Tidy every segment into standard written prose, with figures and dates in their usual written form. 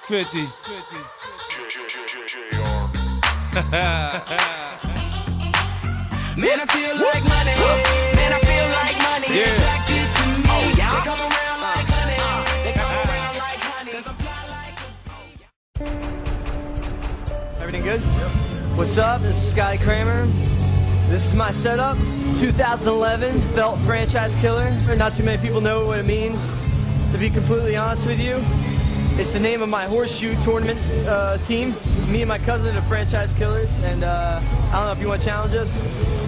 50. Man, I feel like money. Man, I feel like money. Yeah. Attracted to me. Oh, yeah. They come around like honey. They come around like honey. 'Cause I fly like a Everything good? Yep. What's up? This is Scotty Cranmer. This is my setup. 2011 Felt franchise killer. Not too many people know what it means. To be completely honest with you, it's the name of my horseshoe tournament team. Me and my cousin are franchise killers, and I don't know if you want to challenge us.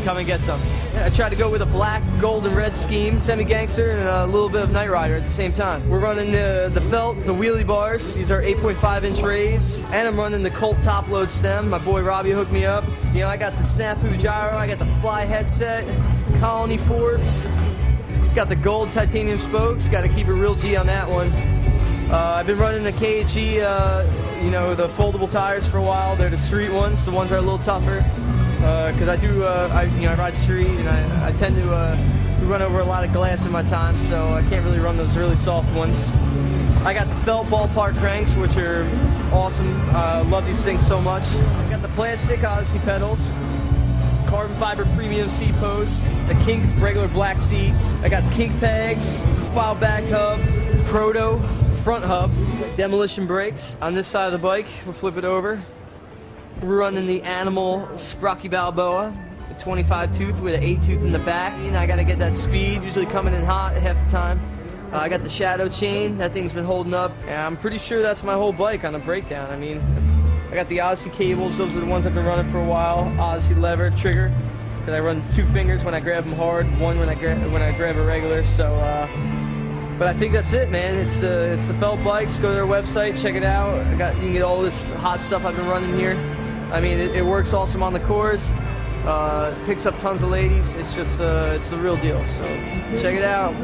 Come and get some. I tried to go with a black, gold, and red scheme, semi-gangster, and a little bit of Night Rider at the same time. We're running the Felt, the wheelie bars. These are 8.5-inch rays, and I'm running the Colt top load stem. My boy Robbie hooked me up. You know, I got the Snafu gyro, I got the Fly headset, Colony forks, got the gold titanium spokes. Got to keep it real G on that one. I've been running the KHE, you know, the foldable tires for a while. They're the street ones. The ones are a little tougher. Because I ride street, and I tend to run over a lot of glass in my time, so I can't really run those really soft ones. I got the Felt ballpark cranks, which are awesome. Love these things so much. I got the plastic Odyssey pedals, carbon fiber premium seat posts, the Kink regular black seat. I got Kink pegs, file back hub, proto front hub, demolition brakes. On this side of the bike, we'll flip it over. We're running the Animal Sprocky Balboa, a 25 tooth with an 8 tooth in the back. And I gotta get that speed, usually coming in hot half the time. I got the Shadow chain, that thing's been holding up. And I'm pretty sure that's my whole bike on the breakdown. I mean, I got the Odyssey cables, those are the ones I've been running for a while. Odyssey lever, trigger, because I run 2 fingers when I grab them hard, 1 when I grab a regular, so but I think that's it, man. It's the Felt bikes. Go to their website, check it out. You can get all this hot stuff I've been running here. I mean, it works awesome on the cores. Picks up tons of ladies. It's just it's the real deal. So check it out.